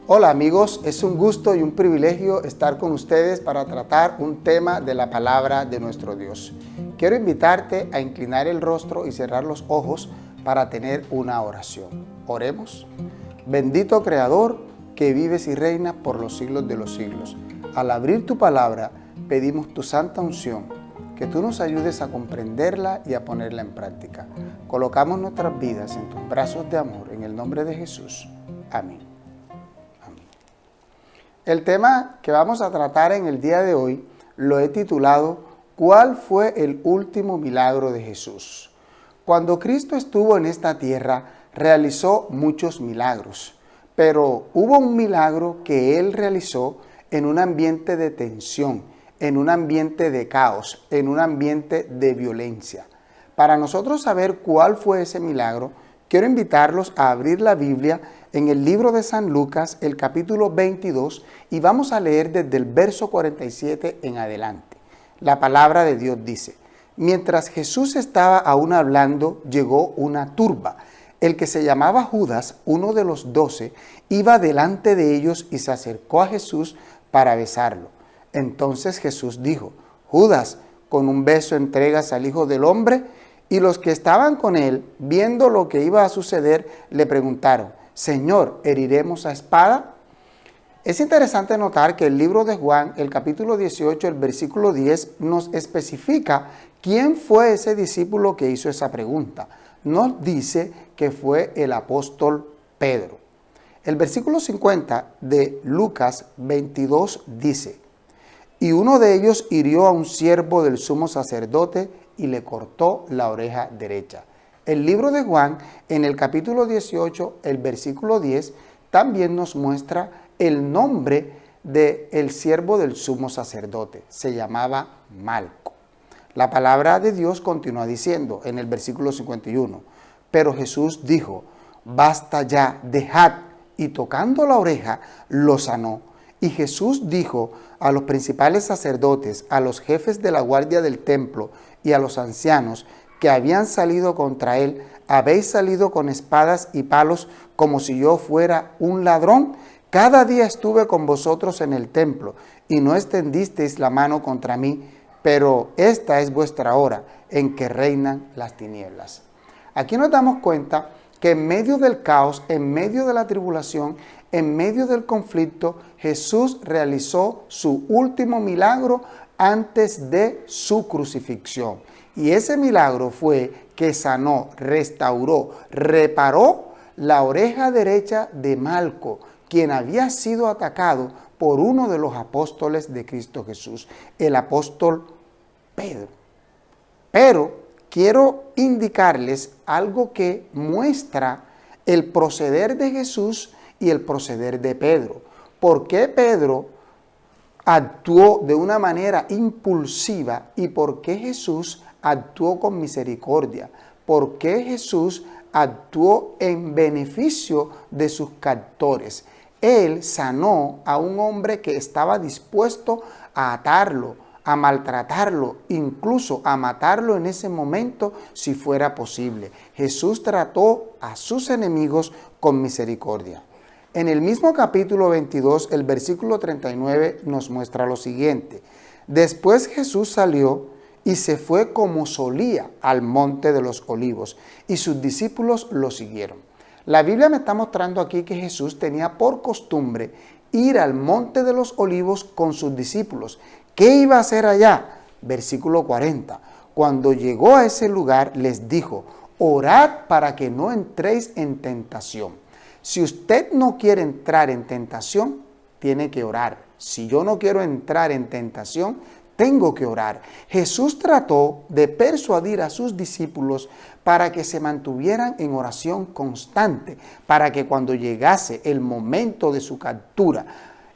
Hola amigos, es un gusto y un privilegio estar con ustedes para tratar un tema de la palabra de nuestro Dios. Quiero invitarte a inclinar el rostro y cerrar los ojos para tener una oración. Oremos. Bendito Creador, que vives y reinas por los siglos de los siglos. Al abrir tu palabra, pedimos tu santa unción, que tú nos ayudes a comprenderla y a ponerla en práctica. Colocamos nuestras vidas en tus brazos de amor, en el nombre de Jesús. Amén. El tema que vamos a tratar en el día de hoy lo he titulado ¿Cuál fue el último milagro de Jesús? Cuando Cristo estuvo en esta tierra, realizó muchos milagros, pero hubo un milagro que Él realizó en un ambiente de tensión, en un ambiente de caos, en un ambiente de violencia. Para nosotros saber cuál fue ese milagro, quiero invitarlos a abrir la Biblia en el libro de San Lucas, el capítulo 22, y vamos a leer desde el verso 47 en adelante. La palabra de Dios dice: mientras Jesús estaba aún hablando, llegó una turba. El que se llamaba Judas, uno de los 12, iba delante de ellos y se acercó a Jesús para besarlo. Entonces Jesús dijo: Judas, ¿con un beso entregas al Hijo del Hombre? Y los que estaban con él, viendo lo que iba a suceder, le preguntaron: Señor, ¿heriremos a espada? Es interesante notar que el libro de Juan, el capítulo 18, el versículo 10, nos especifica quién fue ese discípulo que hizo esa pregunta. Nos dice que fue el apóstol Pedro. El versículo 50 de Lucas 22 dice: y uno de ellos hirió a un siervo del sumo sacerdote y le cortó la oreja derecha. El libro de Juan, en el capítulo 18, el versículo 10, también nos muestra el nombre del siervo del sumo sacerdote. Se llamaba Malco. La palabra de Dios continúa diciendo en el versículo 51, pero Jesús dijo: basta ya, dejad, y tocando la oreja, lo sanó. Y Jesús dijo a los principales sacerdotes, a los jefes de la guardia del templo y a los ancianos que habían salido contra él: ¿habéis salido con espadas y palos como si yo fuera un ladrón? Cada día estuve con vosotros en el templo y no extendisteis la mano contra mí, pero esta es vuestra hora en que reinan las tinieblas. Aquí nos damos cuenta que en medio del caos, en medio de la tribulación, en medio del conflicto, Jesús realizó su último milagro antes de su crucifixión. Y ese milagro fue que sanó, restauró, reparó la oreja derecha de Malco, quien había sido atacado por uno de los apóstoles de Cristo Jesús, el apóstol Pedro. Pero quiero indicarles algo que muestra el proceder de Jesús y el proceder de Pedro. ¿Por qué Pedro actuó de una manera impulsiva y por qué Jesús actuó con misericordia? ¿Por qué Jesús actuó en beneficio de sus captores? Él sanó a un hombre que estaba dispuesto a atarlo, a maltratarlo, incluso a matarlo en ese momento si fuera posible. Jesús trató a sus enemigos con misericordia. En el mismo capítulo 22, el versículo 39 nos muestra lo siguiente: después Jesús salió y se fue como solía al monte de los olivos, y sus discípulos lo siguieron. La Biblia me está mostrando aquí que Jesús tenía por costumbre ir al monte de los olivos con sus discípulos. ¿Qué iba a hacer allá? Versículo 40. Cuando llegó a ese lugar, les dijo: orad para que no entréis en tentación. Si usted no quiere entrar en tentación, tiene que orar. Si yo no quiero entrar en tentación, tengo que orar. Jesús trató de persuadir a sus discípulos para que se mantuvieran en oración constante, para que cuando llegase el momento de su captura,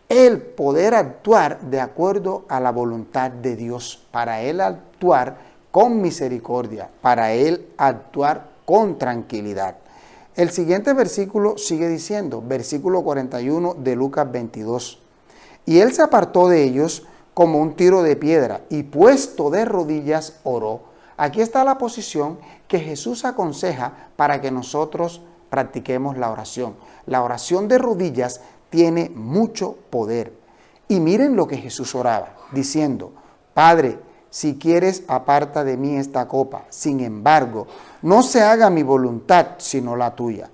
él poder actuar de acuerdo a la voluntad de Dios, para él actuar con misericordia, para él actuar con tranquilidad. El siguiente versículo sigue diciendo, versículo 41 de Lucas 22. Y él se apartó de ellos como un tiro de piedra y puesto de rodillas oró. Aquí está la posición que Jesús aconseja para que nosotros practiquemos la oración. La oración de rodillas tiene mucho poder. Y miren lo que Jesús oraba, diciendo: Padre, si quieres, aparta de mí esta copa. Sin embargo, no se haga mi voluntad, sino la tuya.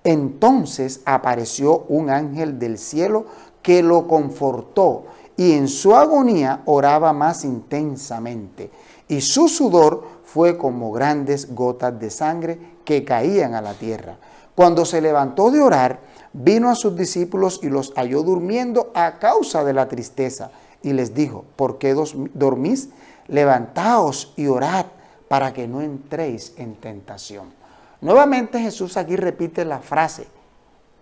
Entonces apareció un ángel del cielo que lo confortó, y en su agonía oraba más intensamente, y su sudor fue como grandes gotas de sangre que caían a la tierra. Cuando se levantó de orar, vino a sus discípulos y los halló durmiendo a causa de la tristeza, y les dijo: ¿por qué dormís? Levantaos y orad para que no entréis en tentación. Nuevamente Jesús aquí repite la frase: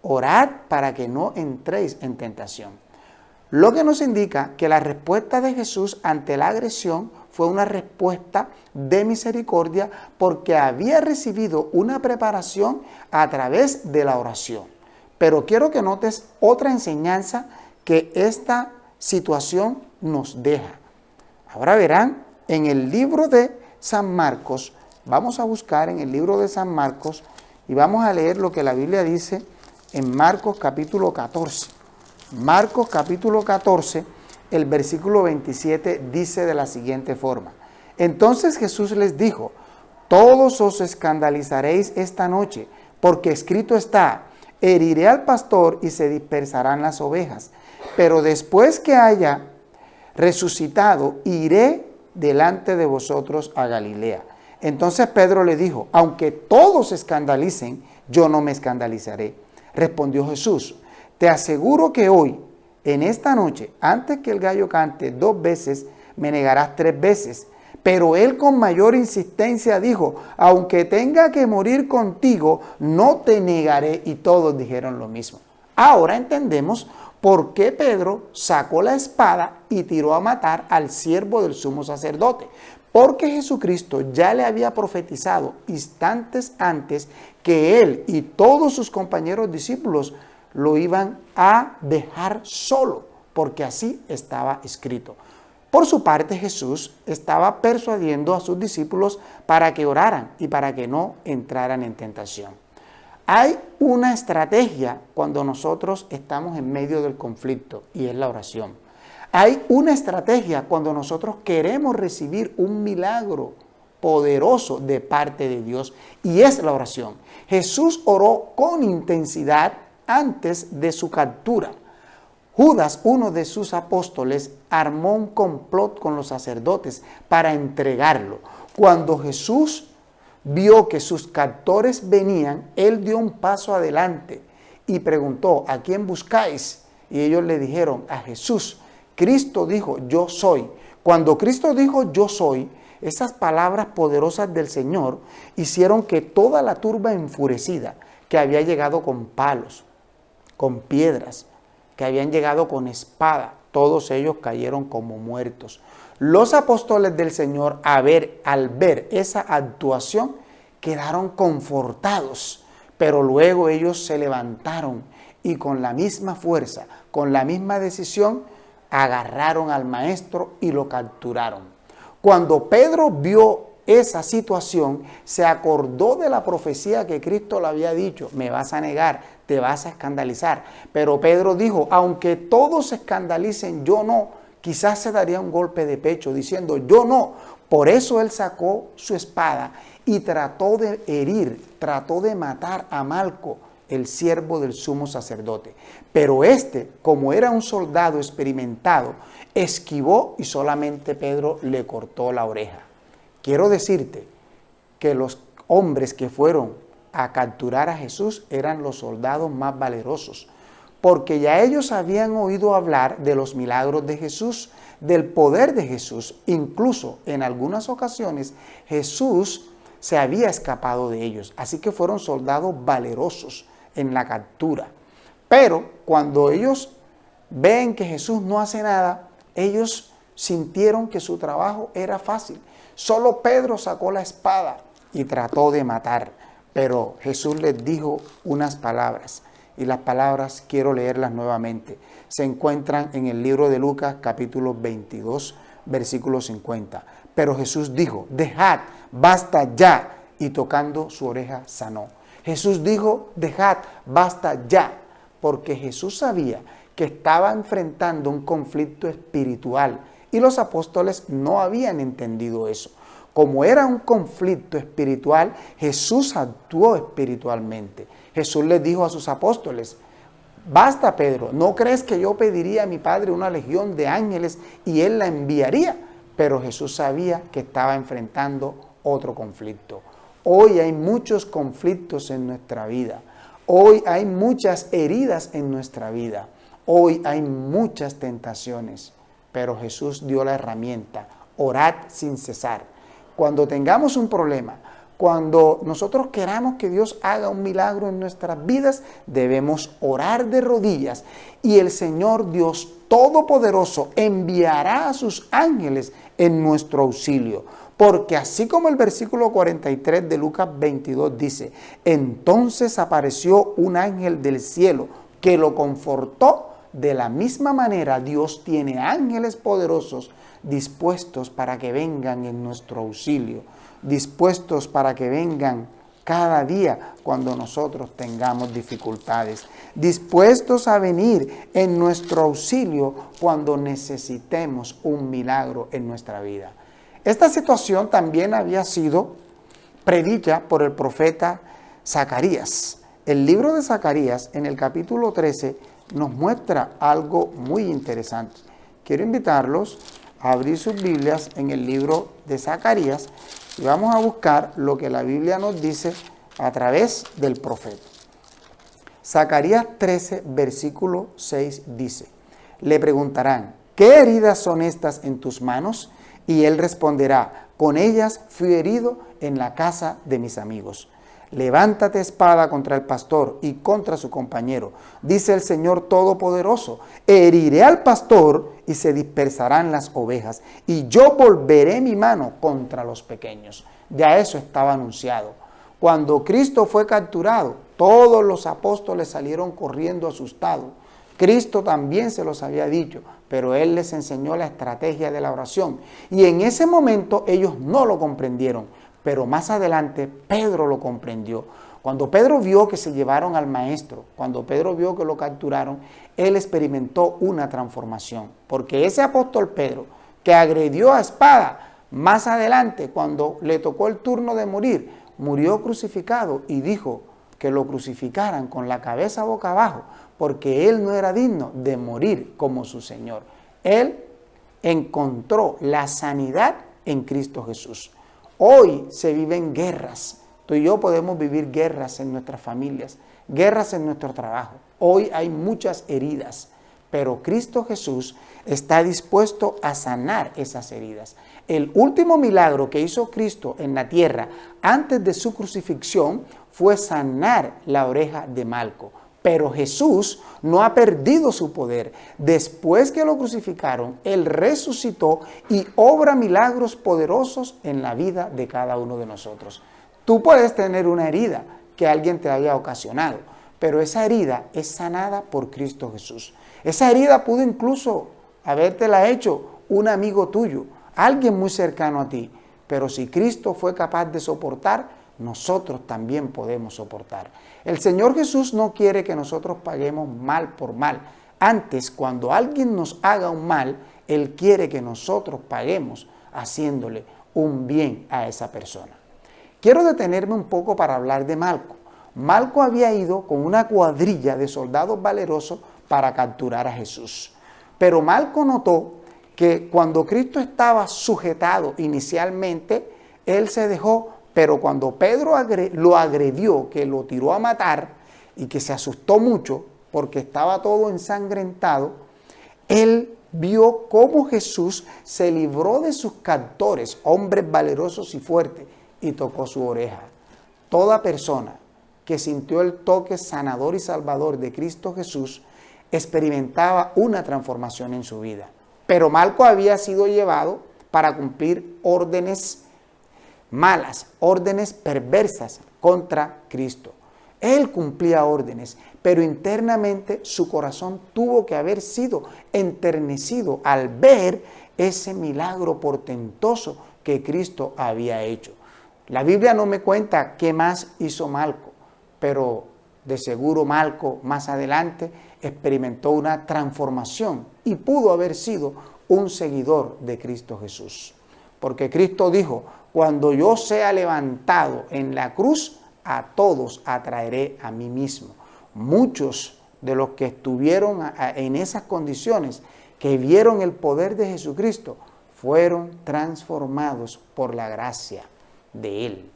orad para que no entréis en tentación. Lo que nos indica que la respuesta de Jesús ante la agresión fue una respuesta de misericordia, porque había recibido una preparación a través de la oración. Pero quiero que notes otra enseñanza que esta situación nos deja. Ahora verán, en el libro de San Marcos, vamos a buscar en el libro de San Marcos y vamos a leer lo que la Biblia dice en Marcos capítulo 14. Marcos capítulo 14, el versículo 27 dice de la siguiente forma: entonces Jesús les dijo: todos os escandalizaréis esta noche, porque escrito está: heriré al pastor y se dispersarán las ovejas. Pero después que haya resucitado, iré delante de vosotros a Galilea. Entonces Pedro le dijo: aunque todos se escandalicen, yo no me escandalizaré. Respondió Jesús: te aseguro que hoy, en esta noche, antes que el gallo cante 2 veces, me negarás 3 veces. Pero él con mayor insistencia dijo: aunque tenga que morir contigo, no te negaré. Y todos dijeron lo mismo. Ahora entendemos por qué Pedro sacó la espada y tiró a matar al siervo del sumo sacerdote. Porque Jesucristo ya le había profetizado instantes antes que él y todos sus compañeros discípulos lo iban a dejar solo, porque así estaba escrito. Por su parte, Jesús estaba persuadiendo a sus discípulos para que oraran y para que no entraran en tentación. Hay una estrategia cuando nosotros estamos en medio del conflicto, y es la oración. Hay una estrategia cuando nosotros queremos recibir un milagro poderoso de parte de Dios, y es la oración. Jesús oró con intensidad antes de su captura. Judas, uno de sus apóstoles, armó un complot con los sacerdotes para entregarlo. Cuando Jesús vio que sus captores venían, él dio un paso adelante y preguntó: ¿a quién buscáis? Y ellos le dijeron: a Jesús. Cristo dijo: yo soy. Cuando Cristo dijo: yo soy, esas palabras poderosas del Señor hicieron que toda la turba enfurecida, que había llegado con palos, con piedras, que habían llegado con espada, todos ellos cayeron como muertos. Los apóstoles del Señor, al ver esa actuación, quedaron confortados, pero luego ellos se levantaron y con la misma fuerza, con la misma decisión, agarraron al maestro y lo capturaron. Cuando Pedro vio esa situación, se acordó de la profecía que Cristo le había dicho: me vas a negar, te vas a escandalizar. Pero Pedro dijo: aunque todos se escandalicen, yo no. Quizás se daría un golpe de pecho diciendo: yo no. Por eso él sacó su espada y trató de herir, trató de matar a Malco, el siervo del sumo sacerdote. Pero este, como era un soldado experimentado, esquivó y solamente Pedro le cortó la oreja. Quiero decirte que los hombres que fueron a capturar a Jesús eran los soldados más valerosos, porque ya ellos habían oído hablar de los milagros de Jesús, del poder de Jesús. Incluso en algunas ocasiones Jesús se había escapado de ellos, así que fueron soldados valerosos en la captura. Pero cuando ellos ven que Jesús no hace nada, ellos sintieron que su trabajo era fácil. Solo Pedro sacó la espada y trató de matar, pero Jesús les dijo unas palabras, y las palabras quiero leerlas nuevamente. Se encuentran en el libro de Lucas capítulo 22, versículo 50. Pero Jesús dijo: dejad, basta ya, y tocando su oreja sanó. Jesús dijo: dejad, basta ya. porque Jesús sabía que estaba enfrentando un conflicto espiritual y los apóstoles no habían entendido eso. Como era un conflicto espiritual, Jesús actuó espiritualmente. Jesús les dijo a sus apóstoles: basta, Pedro, ¿no crees que yo pediría a mi Padre una legión de ángeles y Él la enviaría? Pero Jesús sabía que estaba enfrentando otro conflicto. Hoy hay muchos conflictos en nuestra vida. Hoy hay muchas heridas en nuestra vida. Hoy hay muchas tentaciones. Pero Jesús dio la herramienta: orad sin cesar. Cuando tengamos un problema, cuando nosotros queramos que Dios haga un milagro en nuestras vidas, debemos orar de rodillas y el Señor Dios Todopoderoso enviará a sus ángeles en nuestro auxilio. Porque así como el versículo 43 de Lucas 22 dice: entonces apareció un ángel del cielo que lo confortó. De la misma manera, Dios tiene ángeles poderosos dispuestos para que vengan en nuestro auxilio, dispuestos para que vengan cada día cuando nosotros tengamos dificultades, dispuestos a venir en nuestro auxilio cuando necesitemos un milagro en nuestra vida. Esta situación también había sido predicha por el profeta Zacarías. El libro de Zacarías, en el capítulo 13, nos muestra algo muy interesante. Quiero invitarlos a abrir sus Biblias en el libro de Zacarías y vamos a buscar lo que la Biblia nos dice a través del profeta. Zacarías 13, versículo 6 dice: le preguntarán: ¿qué heridas son estas en tus manos? Y él responderá: con ellas fui herido en la casa de mis amigos. Levántate espada contra el pastor y contra su compañero, dice el Señor Todopoderoso. Heriré al pastor y se dispersarán las ovejas, y yo volveré mi mano contra los pequeños. Ya eso estaba anunciado. Cuando Cristo fue capturado, todos los apóstoles salieron corriendo asustados. Cristo también se los había dicho, pero Él les enseñó la estrategia de la oración. Y en ese momento ellos no lo comprendieron. Pero más adelante Pedro lo comprendió. Cuando Pedro vio que se llevaron al maestro, cuando Pedro vio que lo capturaron, él experimentó una transformación. Porque ese apóstol Pedro, que agredió a espada, más adelante, cuando le tocó el turno de morir, murió crucificado y dijo que lo crucificaran con la cabeza boca abajo, porque él no era digno de morir como su Señor. Él encontró la sanidad en Cristo Jesús. Hoy se viven guerras. Tú y yo podemos vivir guerras en nuestras familias, guerras en nuestro trabajo. Hoy hay muchas heridas, pero Cristo Jesús está dispuesto a sanar esas heridas. El último milagro que hizo Cristo en la tierra antes de su crucifixión fue sanar la oreja de Malco. Pero Jesús no ha perdido su poder. Después que lo crucificaron, Él resucitó y obra milagros poderosos en la vida de cada uno de nosotros. Tú puedes tener una herida que alguien te haya ocasionado, pero esa herida es sanada por Cristo Jesús. Esa herida pudo incluso habértela hecho un amigo tuyo, alguien muy cercano a ti. Pero si Cristo fue capaz de soportar, nosotros también podemos soportar. El Señor Jesús no quiere que nosotros paguemos mal por mal. Antes, cuando alguien nos haga un mal, Él quiere que nosotros paguemos haciéndole un bien a esa persona. Quiero detenerme un poco para hablar de Malco. Malco había ido con una cuadrilla de soldados valerosos para capturar a Jesús. Pero Malco notó que cuando Cristo estaba sujetado inicialmente, él se dejó. Pero cuando Pedro lo agredió, que lo tiró a matar y que se asustó mucho porque estaba todo ensangrentado, él vio cómo Jesús se libró de sus captores, hombres valerosos y fuertes, y tocó su oreja. Toda persona que sintió el toque sanador y salvador de Cristo Jesús experimentaba una transformación en su vida. Pero Malco había sido llevado para cumplir órdenes malas, órdenes perversas contra Cristo. Él cumplía órdenes, pero internamente su corazón tuvo que haber sido enternecido al ver ese milagro portentoso que Cristo había hecho. La Biblia no me cuenta qué más hizo Malco, pero De seguro Malco más adelante experimentó una transformación y pudo haber sido un seguidor de Cristo Jesús. Porque Cristo dijo, cuando yo sea levantado en la cruz, a todos atraeré a mí mismo. Muchos de los que estuvieron en esas condiciones, que vieron el poder de Jesucristo, fueron transformados por la gracia de Él.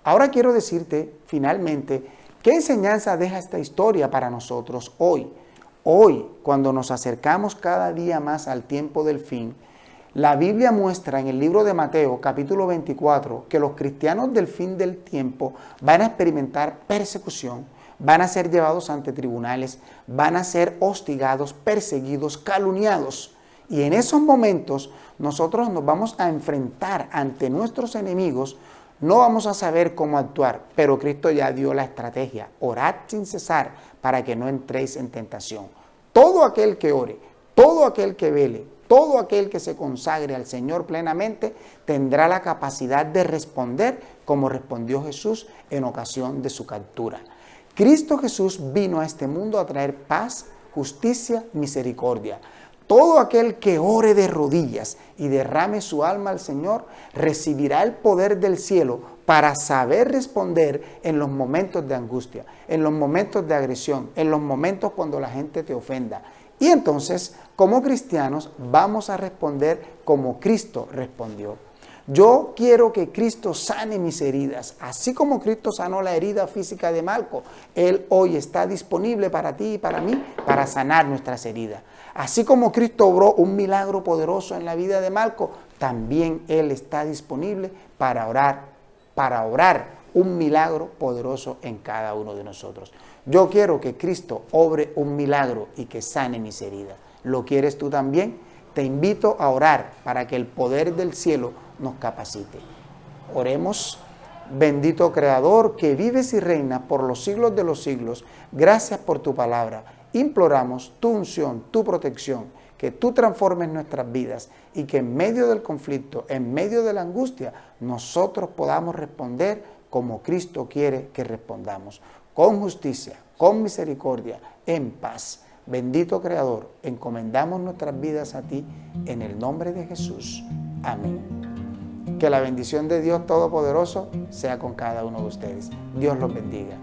Ahora quiero decirte, finalmente, ¿qué enseñanza deja esta historia para nosotros hoy? Hoy, cuando nos acercamos cada día más al tiempo del fin, la Biblia muestra en el libro de Mateo, capítulo 24, que los cristianos del fin del tiempo van a experimentar persecución, van a ser llevados ante tribunales, van a ser hostigados, perseguidos, calumniados. Y en esos momentos nosotros nos vamos a enfrentar ante nuestros enemigos. No vamos a saber cómo actuar, pero Cristo ya dio la estrategia. Orad sin cesar para que no entréis en tentación. Todo aquel que ore, todo aquel que vele, todo aquel que se consagre al Señor plenamente tendrá la capacidad de responder como respondió Jesús en ocasión de su captura. Cristo Jesús vino a este mundo a traer paz, justicia, misericordia. Todo aquel que ore de rodillas y derrame su alma al Señor recibirá el poder del cielo para saber responder en los momentos de angustia, en los momentos de agresión, en los momentos cuando la gente te ofenda. Y entonces, como cristianos, vamos a responder como Cristo respondió. Yo quiero que Cristo sane mis heridas, así como Cristo sanó la herida física de Malco. Él hoy está disponible para ti y para mí para sanar nuestras heridas. Así como Cristo obró un milagro poderoso en la vida de Malco, también Él está disponible para orar un milagro poderoso en cada uno de nosotros. Yo quiero que Cristo obre un milagro y que sane mis heridas. ¿Lo quieres tú también? Te invito a orar para que el poder del cielo nos capacite. Oremos. Bendito Creador, que vives y reinas por los siglos de los siglos, gracias por tu palabra. Imploramos tu unción, tu protección, que tú transformes nuestras vidas y que en medio del conflicto, en medio de la angustia, nosotros podamos responder como Cristo quiere que respondamos, con justicia, con misericordia, en paz. Bendito Creador, encomendamos nuestras vidas a ti en el nombre de Jesús. Amén. Que la bendición de Dios Todopoderoso sea con cada uno de ustedes. Dios los bendiga.